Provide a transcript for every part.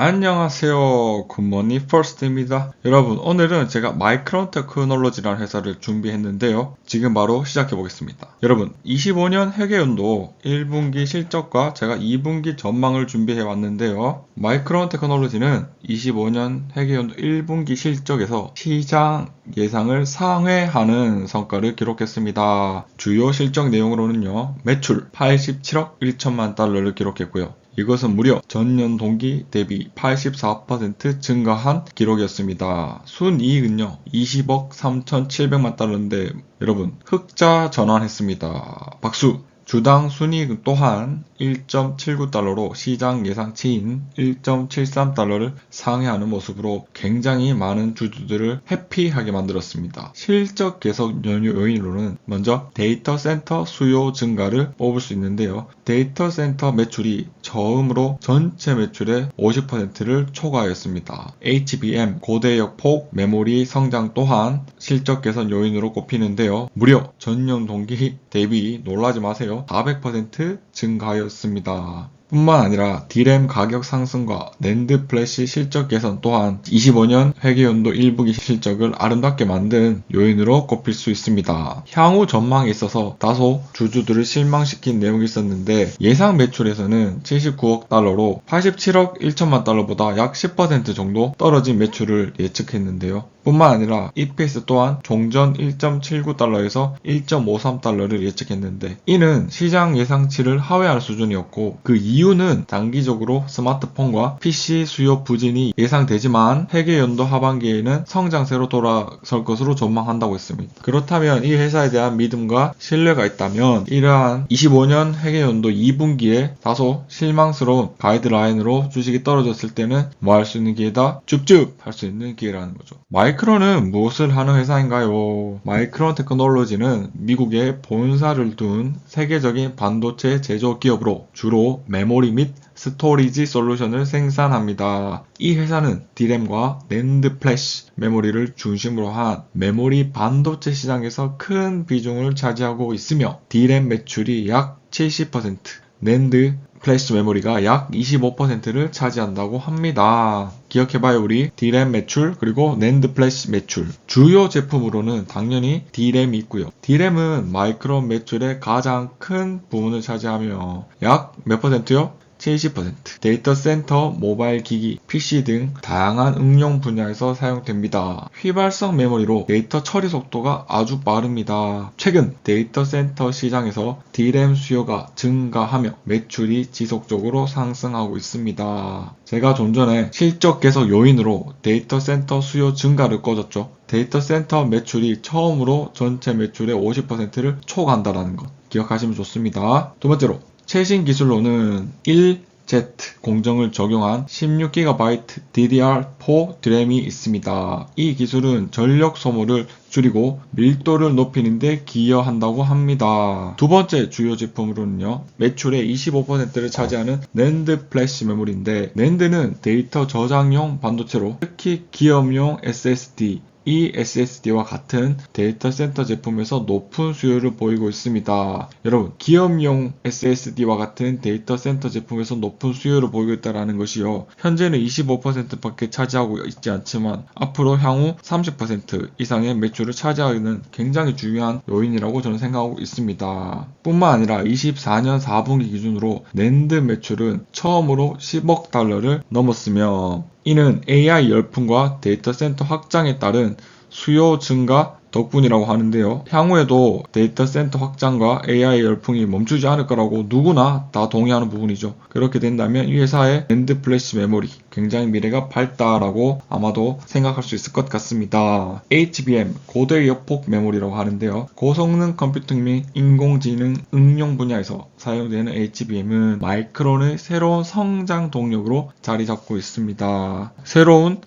안녕하세요. 굿모닝 퍼스트입니다. 여러분, 오늘은 제가 마이크론 테크놀로지라는 회사를 준비했는데요. 지금 바로 시작해 보겠습니다. 여러분, 25년 회계연도 1분기 실적과 제가 2분기 전망을 준비해 왔는데요. 마이크론 테크놀로지는 25년 회계연도 1분기 실적에서 시장 예상을 상회하는 성과를 기록했습니다. 주요 실적 내용으로는요, 매출 87억 1천만 달러를 기록했고요. 이것은 무려 전년 동기 대비 84% 증가한 기록이었습니다. 순이익은요 20억 3,700만 달러인데 여러분 흑자 전환했습니다. 박수! 주당 순이익 또한 1.79달러로 시장 예상치인 1.73달러를 상회하는 모습으로 굉장히 많은 주주들을 해피하게 만들었습니다. 실적 개선 요인으로는 먼저 데이터 센터 수요 증가를 뽑을 수 있는데요. 데이터 센터 매출이 처음으로 전체 매출의 50%를 초과하였습니다. HBM 고대역 폭 메모리 성장 또한 실적 개선 요인으로 꼽히는데요. 무려 전년 동기 대비 놀라지 마세요. 400% 증가하였습니다. 뿐만 아니라 D램 가격 상승과 낸드 플래시 실적 개선 또한 25년 회계연도 1분기 실적을 아름답게 만든 요인으로 꼽힐 수 있습니다. 향후 전망에 있어서 다소 주주들을 실망시킨 내용이 있었는데 예상 매출에서는 79억 달러로 87억 1천만 달러보다 약 10% 정도 떨어진 매출을 예측했는데요. 뿐만 아니라 EPS 또한 종전 1.79달러에서 1.53달러를 예측했는데 이는 시장 예상치를 하회할 수준이었고 그 이유는 단기적으로 스마트폰과 PC 수요 부진이 예상되지만 회계연도 하반기에는 성장세로 돌아설 것으로 전망한다고 했습니다. 그렇다면 이 회사에 대한 믿음과 신뢰가 있다면 이러한 25년 회계연도 2분기에 다소 실망스러운 가이드라인으로 주식이 떨어졌을 때는 뭐 할 수 있는 기회다? 줍줍 할 수 있는 기회라는 거죠. 마이크론은 무엇을 하는 회사인가요? 마이크론 테크놀로지는 미국에 본사를 둔 세계적인 반도체 제조 기업으로 주로 메모리 및 스토리지 솔루션을 생산합니다. 이 회사는 D램과 낸드 플래시 메모리를 중심으로 한 메모리 반도체 시장에서 큰 비중을 차지하고 있으며 D램 매출이 약 70%, 낸드 플래시 메모리가 약 25%를 차지한다고 합니다. 기억해봐요. 우리 D램 매출 그리고 낸드 플래시 매출. 주요 제품으로는 당연히 D램이 있고요. D램은 마이크론 매출의 가장 큰 부분을 차지하며 약 몇 %요? 70%. 데이터 센터, 모바일 기기, PC 등 다양한 응용 분야에서 사용됩니다. 휘발성 메모리로 데이터 처리 속도가 아주 빠릅니다. 최근 데이터 센터 시장에서 D램 수요가 증가하며 매출이 지속적으로 상승하고 있습니다. 제가 좀 전에 실적 개선 요인으로 데이터 센터 수요 증가를 꽂았죠. 데이터 센터 매출이 처음으로 전체 매출의 50%를 초과한다는 것 기억하시면 좋습니다. 두 번째로 최신 기술로는 1Z 공정을 적용한 16GB DDR4 드램이 있습니다. 이 기술은 전력 소모를 줄이고 밀도를 높이는 데 기여한다고 합니다. 두 번째 주요 제품으로는요. 매출의 25%를 차지하는 낸드 플래시 메모리인데 낸드는 데이터 저장용 반도체로 특히 기업용 SSD 이 SSD와 같은 데이터 센터 제품에서 높은 수요를 보이고 있습니다. 여러분, 기업용 SSD와 같은 데이터 센터 제품에서 높은 수요를 보이고 있다는 것이요. 현재는 25%밖에 차지하고 있지 않지만 앞으로 향후 30% 이상의 매출을 차지하는 굉장히 중요한 요인이라고 저는 생각하고 있습니다. 뿐만 아니라 24년 4분기 기준으로 낸드 매출은 처음으로 10억 달러를 넘었으며 이는 AI 열풍과 데이터 센터 확장에 따른 수요 증가 덕분이라고 하는데요. 향후에도 데이터 센터 확장과 AI 열풍이 멈추지 않을 거라고 누구나 다 동의하는 부분이죠. 그렇게 된다면 이 회사의 낸드 플래시 메모리 굉장히 미래가 밝다라고 아마도 생각할 수 있을 것 같습니다. HBM 고대역폭 메모리라고 하는데요. 고성능 컴퓨팅 및 인공지능 응용 분야에서 사용되는 HBM은 마이크론의 새로운 성장 동력으로 자리 잡고 있습니다. 새로운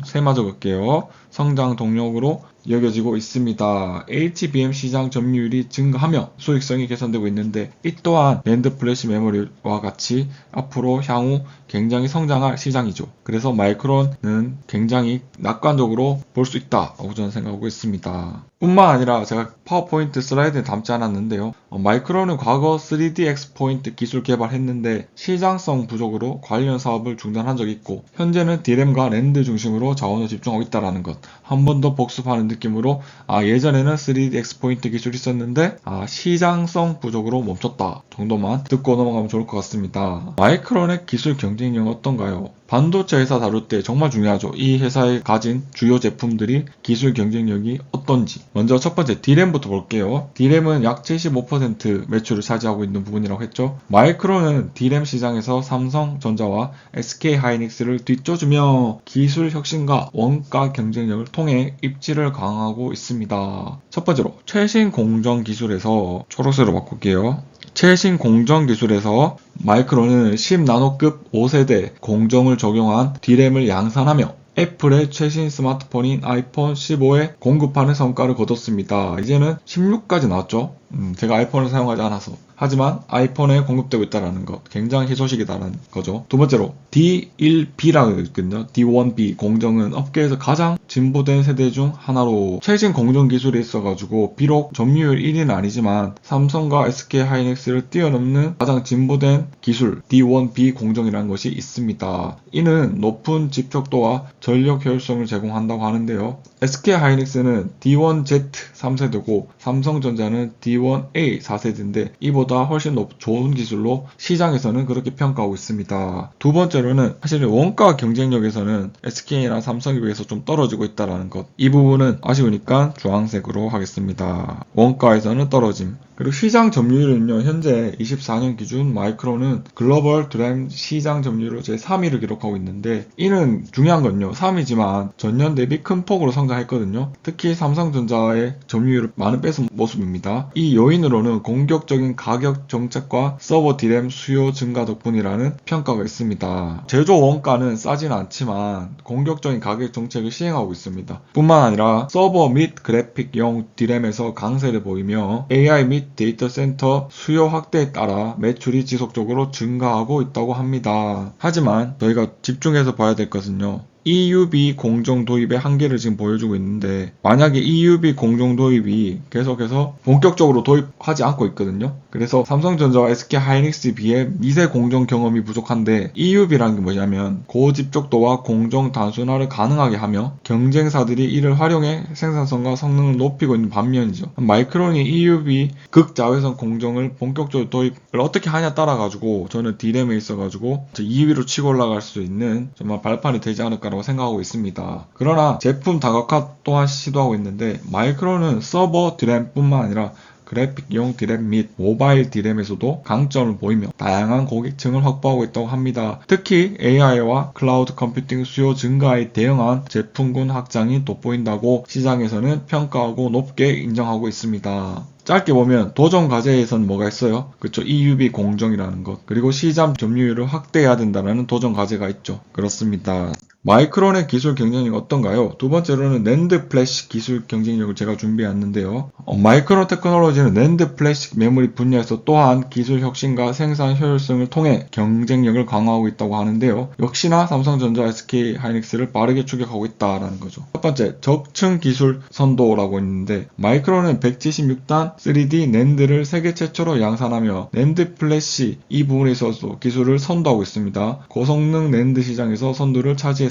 세마 적을게요. 성장 동력으로 여겨지고 있습니다. HBM 시장 점유율이 증가하며 수익성이 개선되고 있는데 이 또한 낸드 플래시 메모리와 같이 앞으로 향후 굉장히 성장할 시장이죠. 그래서 마이크론은 굉장히 낙관적으로 볼 수 있다고 저는 생각하고 있습니다. 뿐만 아니라 제가 파워포인트 슬라이드에 담지 않았는데요. 마이크론은 과거 3D X포인트 기술 개발했는데 시장성 부족으로 관련 사업을 중단한 적이 있고 현재는 D램과 랜드 중심으로 자원을 집중하고 있다는 것. 한 번 더 복습하는 느낌으로 예전에는 3D X포인트 기술이 있었는데 시장성 부족으로 멈췄다 정도만 듣고 넘어가면 좋을 것 같습니다. 마이크론의 기술 경쟁력은 어떤가요? 반도체 회사 다룰 때 정말 중요하죠. 이 회사에 가진 주요 제품들이 기술 경쟁력이 어떤지. 먼저 첫 번째 D램부터 볼게요. D램은 약 75% 매출을 차지하고 있는 부분이라고 했죠. 마이크론은 D램 시장에서 삼성전자와 SK하이닉스를 뒤쫓으며 기술 혁신과 원가 경쟁력을 통해 입지를 강화하고 있습니다. 첫 번째로 최신 공정 기술에서 초록색으로 바꿀게요. 최신 공정 기술에서 마이크론은 10나노급 5세대 공정을 적용한 D램을 양산하며 애플의 최신 스마트폰인 아이폰 15에 공급하는 성과를 거뒀습니다. 이제는 16까지 나왔죠. 제가 아이폰을 사용하지 않아서. 하지만 아이폰에 공급되고 있다는 것. 굉장히 희소식이다라는 거죠. 두 번째로 D1B라고 있거든요. D1B 공정은 업계에서 가장 진보된 세대 중 하나로 최신 공정 기술이 있어가지고 비록 점유율 1위는 아니지만 삼성과 SK하이닉스를 뛰어넘는 가장 진보된 기술 D1B 공정이라는 것이 있습니다. 이는 높은 집적도와 전력 효율성을 제공한다고 하는데요. SK하이닉스는 D1Z 3세대고 삼성전자는 D1A 4세대인데 이보다 훨씬 좋은 기술로 시장에서는 그렇게 평가하고 있습니다. 두 번째로는 사실 원가 경쟁력에서는 SK나 삼성에 비해서 좀 떨어지고 있다는 것. 이 부분은 아쉬우니까 주황색으로 하겠습니다. 원가에서는 떨어짐. 그리고 시장 점유율은요, 현재 24년 기준 마이크론은 글로벌 드램 시장 점유율로 제3위를 기록하고 있는데, 이는 중요한 건요, 3위지만 전년 대비 큰 폭으로 성장했거든요. 특히 삼성전자의 점유율을 많이 뺏은 모습입니다. 이 요인으로는 공격적인 가격 정책과 서버 D램 수요 증가 덕분이라는 평가가 있습니다. 제조 원가는 싸진 않지만 공격적인 가격 정책을 시행하고 있습니다. 뿐만 아니라 서버 및 그래픽용 D램에서 강세를 보이며 AI 및 데이터 센터 수요 확대에 따라 매출이 지속적으로 증가하고 있다고 합니다. 하지만 저희가 집중해서 봐야 될 것은요. EUV 공정 도입의 한계를 지금 보여주고 있는데 만약에 EUV 공정 도입이 계속해서 본격적으로 도입하지 않고 있거든요. 그래서 삼성전자와 SK하이닉스에 비해 미세 공정 경험이 부족한데 EUV라는 게 뭐냐면 고집적도와 공정 단순화를 가능하게 하며 경쟁사들이 이를 활용해 생산성과 성능을 높이고 있는 반면이죠. 마이크론이 EUV 극자외선 공정을 본격적으로 도입을 어떻게 하냐 따라 가지고 저는 D램에 있어 가지고 2위로 치고 올라갈 수 있는 정말 발판이 되지 않을까 라고 생각하고 있습니다. 그러나 제품 다각화 또한 시도하고 있는데 마이크론은 서버 D램뿐만 아니라 그래픽용 D램 및 모바일 D램에서도 강점을 보이며 다양한 고객층을 확보하고 있다고 합니다. 특히 AI와 클라우드 컴퓨팅 수요 증가에 대응한 제품군 확장이 돋보인다고 시장에서는 평가하고 높게 인정하고 있습니다. 짧게 보면 도전 과제에선 뭐가 있어요? 그쵸, EUV 공정이라는 것, 그리고 시장 점유율을 확대해야 된다는 도전 과제가 있죠. 그렇습니다. 마이크론의 기술 경쟁력이 어떤가요? 두 번째로는 낸드 플래시 기술 경쟁력을 제가 준비했는데요. 마이크론 테크놀로지는 낸드 플래시 메모리 분야에서 또한 기술 혁신과 생산 효율성을 통해 경쟁력을 강화하고 있다고 하는데요. 역시나 삼성전자, SK하이닉스를 빠르게 추격하고 있다는 거죠. 첫 번째, 적층 기술 선도라고 있는데 마이크론은 176단 3D 낸드를 세계 최초로 양산하며 낸드 플래시 이 부분에 있어서 기술을 선도하고 있습니다. 고성능 낸드 시장에서 선두를 차지했습니다.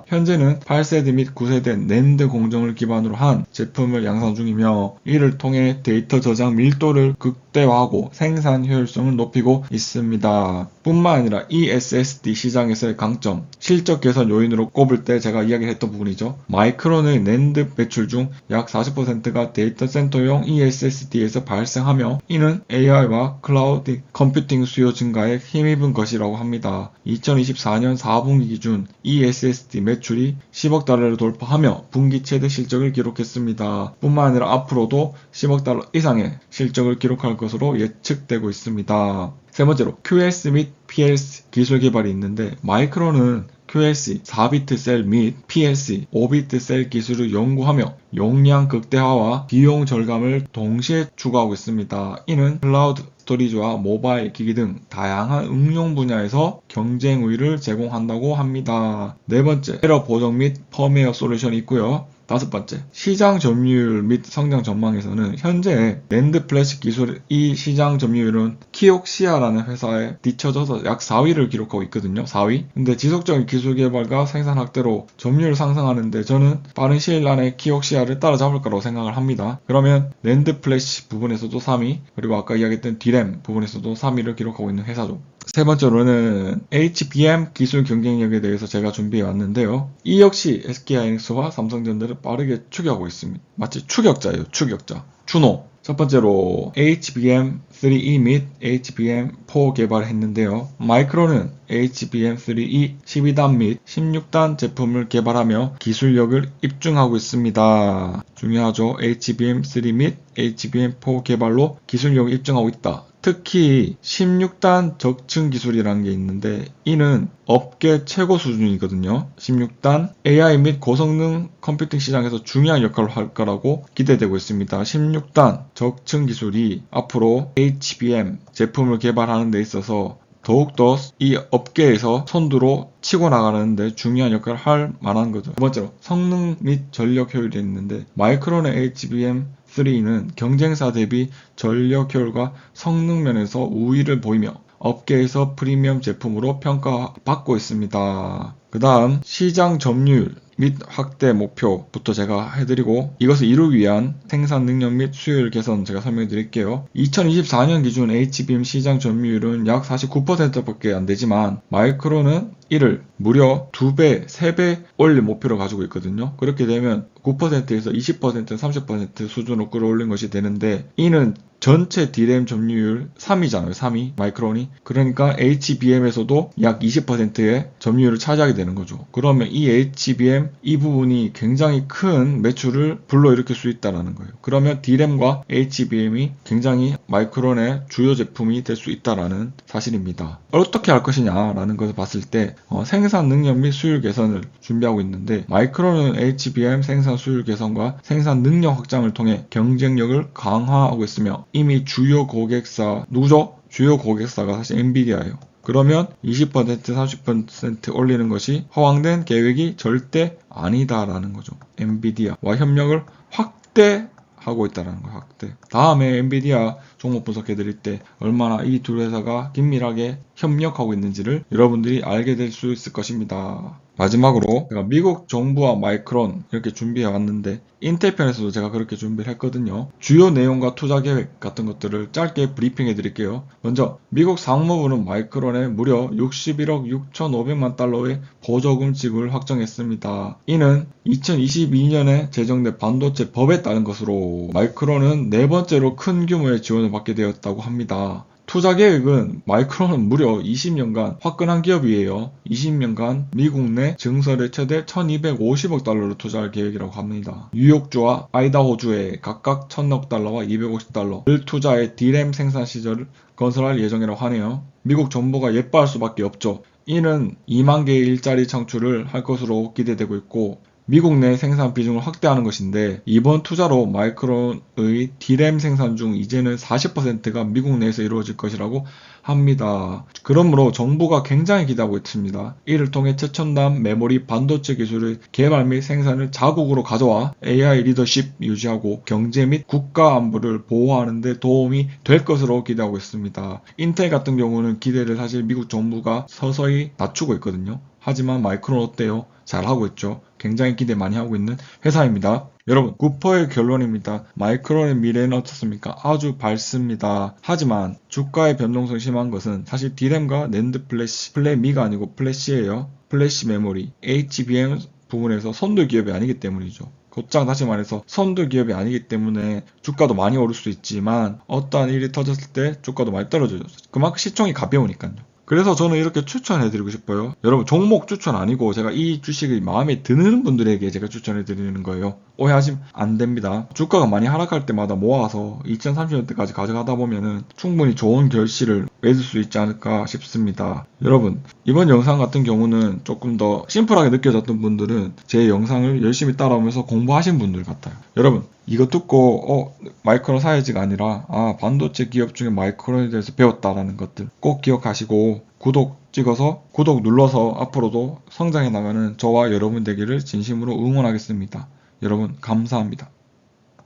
현재는 8세대 및 9세대 낸드 공정을 기반으로 한 제품을 양산 중이며 이를 통해 데이터 저장 밀도를 극대화하고 생산 효율성을 높이고 있습니다. 뿐만 아니라 eSSD 시장에서의 강점, 실적 개선 요인으로 꼽을 때 제가 이야기를 했던 부분이죠. 마이크론의 낸드 매출 중 약 40%가 데이터 센터용 eSSD에서 발생하며 이는 AI와 클라우드 컴퓨팅 수요 증가에 힘입은 것이라고 합니다. 2024년 4분기 기준 eSSD 매출이 10억 달러를 돌파하며 분기 최대 실적을 기록했습니다. 뿐만 아니라 앞으로도 10억 달러 이상의 실적을 기록할 것으로 예측되고 있습니다. 세 번째로 QLC 및 PLC 기술 개발이 있는데 마이크론은 QLC 4비트 셀 및 PLC 5비트 셀 기술을 연구하며 용량 극대화와 비용 절감을 동시에 추구하고 있습니다. 이는 클라우드 스토리지와 모바일 기기 등 다양한 응용 분야에서 경쟁 우위를 제공한다고 합니다. 네 번째, 에러 보정 및 펌웨어 솔루션이 있고요. 다섯 번째, 시장 점유율 및 성장 전망에서는 현재 낸드 플래시 기술 이 시장 점유율은 키옥시아라는 회사에 뒤쳐져서 약 4위를 기록하고 있거든요. 4위. 근데 지속적인 기술 개발과 생산 확대로 점유율 상승하는데 저는 빠른 시일 안에 키옥시아를 따라잡을 거라고 생각을 합니다. 그러면 낸드 플래시 부분에서도 3위, 그리고 아까 이야기했던 D램 부분에서도 3위를 기록하고 있는 회사죠. 세 번째로는 HBM 기술 경쟁력에 대해서 제가 준비해 왔는데요. 이 역시 SK하이닉스와 삼성전자를 빠르게 추격하고 있습니다. 마치 추격자예요. 추격자. 추노. 첫 번째로 HBM3E 및 HBM4 개발했는데요. 마이크론은 HBM3E 12단 및 16단 제품을 개발하며 기술력을 입증하고 있습니다. 중요하죠. HBM3 및 HBM4 개발로 기술력을 입증하고 있다. 특히 16단 적층 기술이라는 게 있는데 이는 업계 최고 수준이거든요. 16단 AI 및 고성능 컴퓨팅 시장에서 중요한 역할을 할 거라고 기대되고 있습니다. 16단 적층 기술이 앞으로 HBM 제품을 개발하는 데 있어서 더욱더 이 업계에서 선두로 치고 나가는데 중요한 역할을 할 만한 거죠. 두 번째로 성능 및 전력 효율이 있는데 마이크론의 HBM3는 경쟁사 대비 전력 효율과 성능 면에서 우위를 보이며 업계에서 프리미엄 제품으로 평가받고 있습니다. 그 다음 시장 점유율 및 확대 목표부터 제가 해드리고 이것을 이루기 위한 생산 능력 및 수요율 개선 제가 설명해 드릴게요. 2024년 기준 HBM 시장 점유율은 약 49%밖에 안 되지만 마이크론은 이를 무려 2배, 3배 올릴 목표를 가지고 있거든요. 그렇게 되면 9%에서 20%, 30% 수준으로 끌어올린 것이 되는데 이는 전체 D램 점유율 3위잖아요. 3위 마이크론이. 그러니까 HBM에서도 약 20%의 점유율을 차지하게 되는 거죠. 그러면 이 HBM 이 부분이 굉장히 큰 매출을 불러일으킬 수 있다는 거예요. 그러면 D램과 HBM이 굉장히 마이크론의 주요 제품이 될 수 있다는 사실입니다. 어떻게 할 것이냐라는 것을 봤을 때 생산 능력 및 수율 개선을 준비하고 있는데 마이크론은 HBM 생산 수율 개선과 생산 능력 확장을 통해 경쟁력을 강화하고 있으며 이미 주요 고객사 누구죠? 주요 고객사가 사실 엔비디아예요. 그러면 20% 30% 올리는 것이 허황된 계획이 절대 아니다라는 거죠. 엔비디아와 협력을 확대하고 있다는 거예요. 확대. 다음에 엔비디아 종목 분석해드릴 때 얼마나 이 두 회사가 긴밀하게 협력하고 있는지를 여러분들이 알게 될 수 있을 것입니다. 마지막으로 제가 미국 정부와 마이크론 이렇게 준비해 왔는데 인텔 편에서도 제가 그렇게 준비를 했거든요. 주요 내용과 투자 계획 같은 것들을 짧게 브리핑해 드릴게요. 먼저 미국 상무부는 마이크론에 무려 61억 6,500만 달러의 보조금 지급을 확정했습니다. 이는 2022년에 제정된 반도체 법에 따른 것으로 마이크론은 네 번째로 큰 규모의 지원을 받게 되었다고 합니다. 투자 계획은 마이크론은 무려 20년간 화끈한 기업이에요. 20년간 미국 내 증설에 최대 1250억 달러를 투자할 계획이라고 합니다. 뉴욕주와 아이다호주에 각각 1000억 달러와 250달러를 투자해 D램 생산 시설을 건설할 예정이라고 하네요. 미국 정부가 예뻐할 수밖에 없죠. 이는 2만 개의 일자리 창출을 할 것으로 기대되고 있고 미국 내 생산 비중을 확대하는 것인데 이번 투자로 마이크론의 D램 생산 중 이제는 40%가 미국 내에서 이루어질 것이라고 합니다. 그러므로 정부가 굉장히 기대하고 있습니다. 이를 통해 최첨단 메모리 반도체 기술의 개발 및 생산을 자국으로 가져와 AI 리더십 유지하고 경제 및 국가 안보를 보호하는 데 도움이 될 것으로 기대하고 있습니다. 인텔 같은 경우는 기대를 사실 미국 정부가 서서히 낮추고 있거든요. 하지만 마이크론 어때요? 잘하고 있죠. 굉장히 기대 많이 하고 있는 회사입니다. 여러분, 구퍼의 결론입니다. 마이크론의 미래는 어떻습니까? 아주 밝습니다. 하지만 주가의 변동성이 심한 것은 사실 D램과 낸드 플래시, 플래미가 아니고 플래시예요. 플래시 메모리, HBM 부분에서 선도 기업이 아니기 때문이죠. 곧장 다시 말해서 선도 기업이 아니기 때문에 주가도 많이 오를 수 있지만 어떠한 일이 터졌을 때 주가도 많이 떨어져요. 그만큼 시총이 가벼우니까요. 그래서 저는 이렇게 추천해드리고 싶어요. 여러분, 종목 추천 아니고 제가 이 주식이 마음에 드는 분들에게 제가 추천해드리는 거예요. 오해하시면 안 됩니다. 주가가 많이 하락할 때마다 모아서 2030년대까지 가져가다 보면은 충분히 좋은 결실을 맺을 수 있지 않을까 싶습니다. 여러분, 이번 영상 같은 경우는 조금 더 심플하게 느껴졌던 분들은 제 영상을 열심히 따라오면서 공부하신 분들 같아요. 여러분, 이거 듣고 마이크론 사야지가 아니라 반도체 기업 중에 마이크론에 대해서 배웠다라는 것들 꼭 기억하시고 구독 찍어서 구독 눌러서 앞으로도 성장해 나가는 저와 여러분 되기를 진심으로 응원하겠습니다. 여러분 감사합니다.